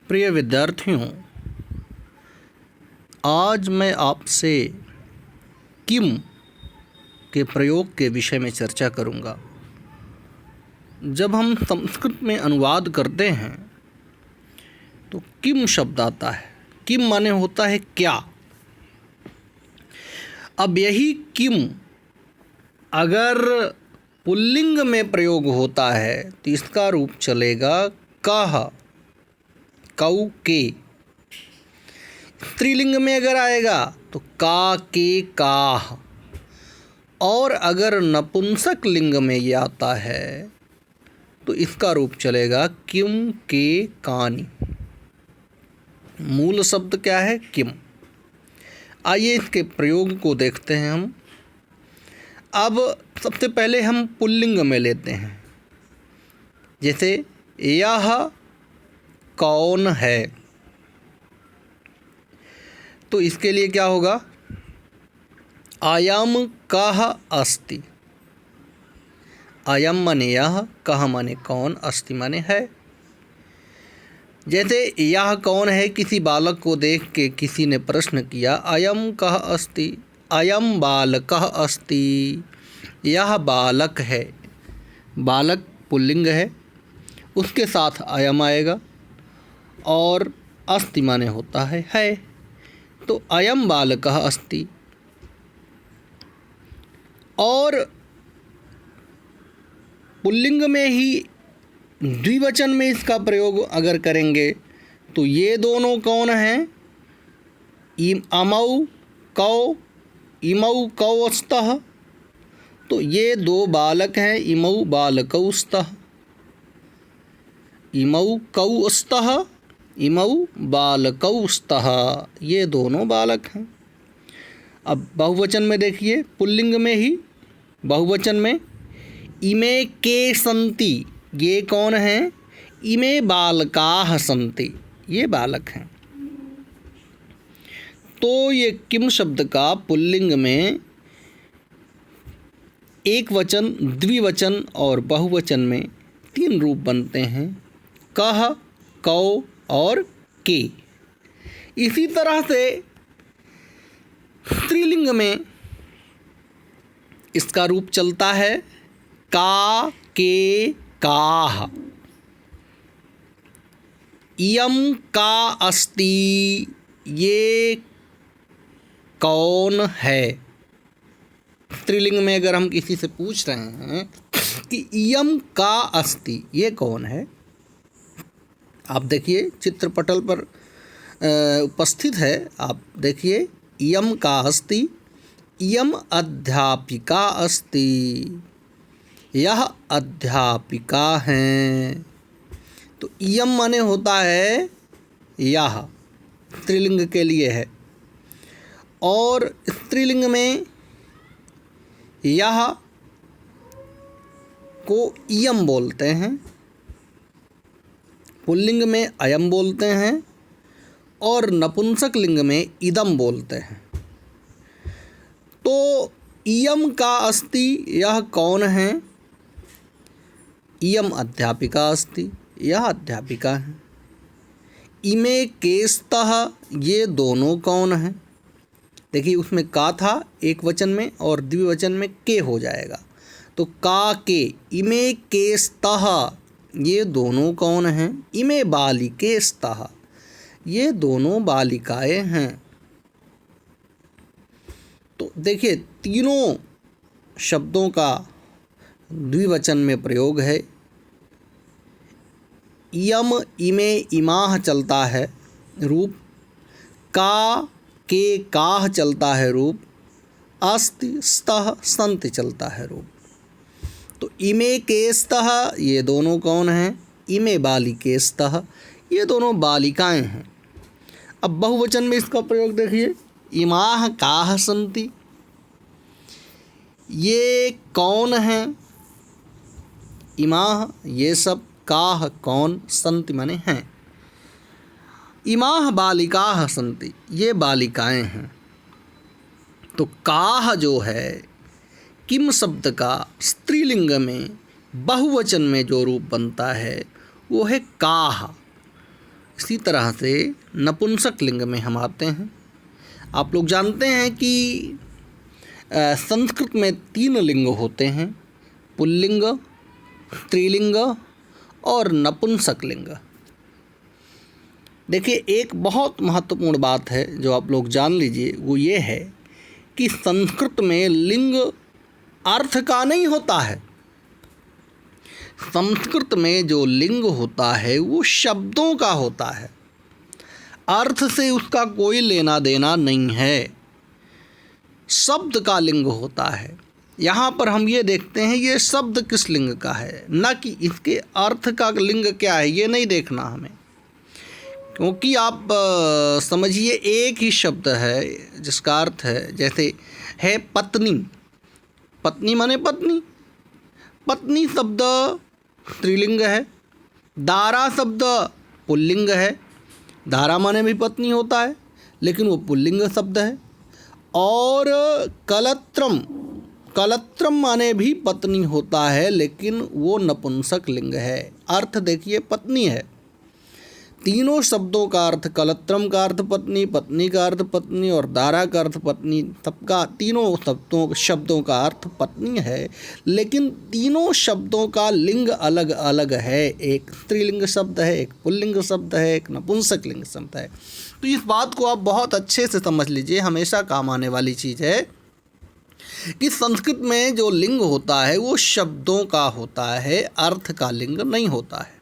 प्रिय विद्यार्थियों, आज मैं आपसे किम के प्रयोग के विषय में चर्चा करूंगा। जब हम संस्कृत में अनुवाद करते हैं तो किम शब्द आता है। किम माने होता है क्या। अब यही किम अगर पुल्लिंग में प्रयोग होता है तो इसका रूप चलेगा कह, कौ के। स्त्रीलिंग में अगर आएगा तो का के काह, और अगर नपुंसक लिंग में ये आता है तो इसका रूप चलेगा किम के कानी। मूल शब्द क्या है? किम। आइए इसके प्रयोग को देखते हैं हम। अब सबसे पहले हम पुल्लिंग में लेते हैं। जैसे यह कौन है, तो इसके लिए क्या होगा? अयम कः अस्ति। अयम माने यह, कः माने कौन, अस्ति माने है। जैसे यह कौन है, किसी बालक को देख के किसी ने प्रश्न किया, अयम कः अस्ति, अयम बालकः अस्ति। यह बालक है। बालक पुल्लिंग है, उसके साथ अयम आएगा और अस्ति माने होता है। तो अयम बालकः अस्ति। और पुल्लिंग में ही द्विवचन में इसका प्रयोग अगर करेंगे तो ये दोनों कौन हैं? अमौ कौ, इमौ कौ स्तः। तो ये दो बालक हैं, इमौ बालकौ स्तः। इमौ कौ स्तः, इमौ बालकौ स्तः। ये दोनों बालक हैं। अब बहुवचन में देखिए, पुल्लिंग में ही बहुवचन में इमे के सन्ति। ये कौन हैं? इमे बालकाः सन्ति। ये बालक हैं। तो ये किम शब्द का पुल्लिंग में एक वचन, द्विवचन और बहुवचन में तीन रूप बनते हैं: कह, कौ और के। इसी तरह से स्त्रीलिंग में इसका रूप चलता है का के काह। इयम का अस्ति। ये कौन है? स्त्रीलिंग में अगर हम किसी से पूछ रहे हैं कि इयम का अस्ति, ये कौन है, आप देखिए चित्रपटल पर उपस्थित है। आप देखिए, इयम का अस्ति, इयम अध्यापिका अस्ति। यह अध्यापिका हैं। तो इयम माने होता है यह, स्त्रीलिंग के लिए है। और स्त्रीलिंग में यह को इयम बोलते हैं, पुल्लिंग में अयम बोलते हैं और नपुंसक लिंग में इदम बोलते हैं। तो इयम का अस्ति, यह कौन है? इयम अध्यापिका अस्ति। यह अध्यापिका है। इमे केस्तः। ये दोनों कौन हैं? देखिए, उसमें का था एक वचन में और द्विवचन में के हो जाएगा। तो का के, इमे केस्तः। ये दोनों कौन हैं? इमे बालिकेस्तः। ये दोनों बालिकाएं हैं। तो देखिए, तीनों शब्दों का द्विवचन में प्रयोग है। इयम, इमे, इमाह चलता है रूप। का के काह चलता है रूप। अस्ति, स्तः, सन्ति चलता है रूप। तो इमे केस्तः, ये दोनों कौन हैं? इमे बालिकेस्तः। ये दोनों बालिकाएं हैं। अब बहुवचन में इसका प्रयोग देखिए, इमाह काह सन्ति। ये कौन हैं? इमाह, ये सब, काह कौन, सन्ति माने हैं। इमाह बालिकाः सन्ति। ये बालिकाएं हैं। तो काह जो है, किम शब्द का स्त्रीलिंग में बहुवचन में जो रूप बनता है वो है काह। इसी तरह से नपुंसक लिंग में हम आते हैं। आप लोग जानते हैं कि संस्कृत में 3 लिंग होते हैं, पुल्लिंग, स्त्रीलिंग और नपुंसक लिंग। देखिए, एक बहुत महत्वपूर्ण बात है जो आप लोग जान लीजिए, वो ये है कि संस्कृत में लिंग अर्थ का नहीं होता है। संस्कृत में जो लिंग होता है वो शब्दों का होता है, अर्थ से उसका कोई लेना देना नहीं है, शब्द का लिंग होता है। यहाँ पर हम ये देखते हैं ये शब्द किस लिंग का है, न कि इसके अर्थ का लिंग क्या है, ये नहीं देखना हमें। क्योंकि आप समझिए, एक ही शब्द है जिसका अर्थ है, जैसे है पत्नी, पत्नी माने पत्नी, पत्नी शब्द स्त्रीलिंग है। दारा शब्द पुल्लिंग है, दारा माने भी पत्नी होता है लेकिन वो पुल्लिंग शब्द है। और कलत्रम, कलत्रम माने भी पत्नी होता है लेकिन वो नपुंसक लिंग है। अर्थ देखिए पत्नी है। तीनों शब्दों का अर्थ, कलत्रम का अर्थ पत्नी, पत्नी का अर्थ पत्नी और दारा का अर्थ पत्नी, सबका तीनों शब्दों का अर्थ पत्नी है, लेकिन तीनों शब्दों का लिंग अलग अलग है। एक स्त्रीलिंग शब्द है, एक पुल्लिंग शब्द है, एक नपुंसक लिंग शब्द है। तो इस बात को आप बहुत अच्छे से समझ लीजिए, हमेशा काम आने वाली चीज़ है कि संस्कृत में जो लिंग होता है वो शब्दों का होता है, अर्थ का लिंग नहीं होता है।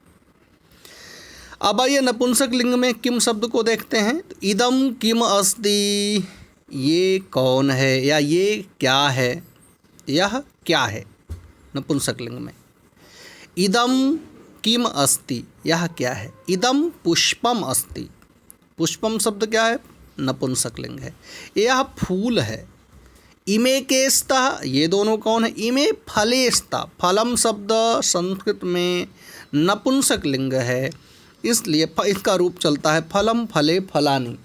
अब आइए नपुंसक लिंग में किम शब्द को देखते हैं। तो इदम किम अस्ति, ये कौन है या ये क्या है, यह क्या है। नपुंसक लिंग में इदम किम अस्ति, यह क्या है। इदम पुष्पम अस्ति, पुष्पम शब्द क्या है, नपुंसक लिंग है। यह फूल है। इमे केस्तः, ये दोनों कौन है। इमे फलेस्तः, फलम शब्द संस्कृत में नपुंसक लिंग है, इसलिए इसका रूप चलता है फलम फले फलानी।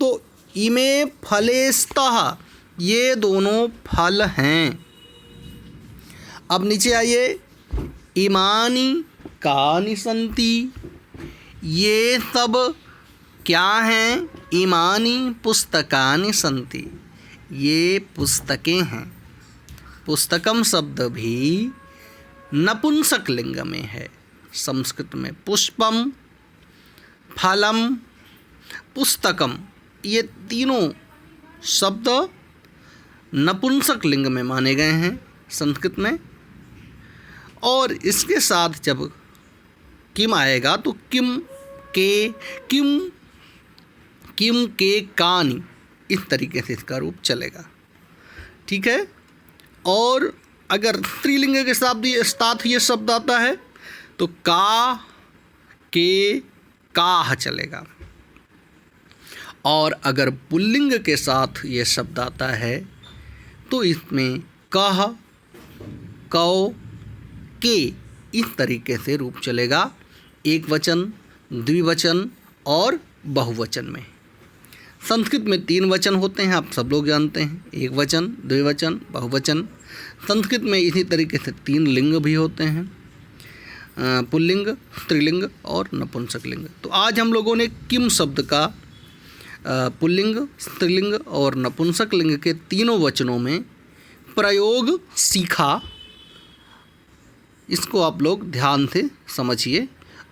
तो इमे फलेस्तः, ये दोनों फल हैं। अब नीचे आइए, इमानी कानि सन्ति, ये सब क्या हैं। इमानी पुस्तकानि सन्ति, ये पुस्तकें हैं। पुस्तकम शब्द भी नपुंसक लिंग में है। संस्कृत में पुष्पम, फलम, पुस्तकम, ये तीनों शब्द नपुंसक लिंग में माने गए हैं संस्कृत में। और इसके साथ जब किम आएगा तो किम के कानी, इस तरीके से इसका रूप चलेगा। ठीक है। और अगर स्त्रीलिंग के साथ ये शब्द आता है तो का, के, काह चलेगा। और अगर पुल्लिंग के साथ ये शब्द आता है तो इसमें कह, कौ, के, इस तरीके से रूप चलेगा, एक वचन, द्विवचन और बहुवचन में। संस्कृत में 3 वचन होते हैं, आप सब लोग जानते हैं, एक वचन, द्विवचन, बहुवचन। संस्कृत में इसी तरीके से 3 लिंग भी होते हैं, पुल्लिंग, स्त्रीलिंग और नपुंसक लिंग। तो आज हम लोगों ने किम शब्द का पुल्लिंग, स्त्रीलिंग और नपुंसक लिंग के तीनों वचनों में प्रयोग सीखा। इसको आप लोग ध्यान से समझिए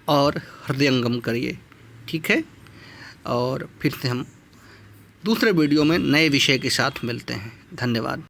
और हृदयंगम करिए। ठीक है। और फिर से हम दूसरे वीडियो में नए विषय के साथ मिलते हैं। धन्यवाद।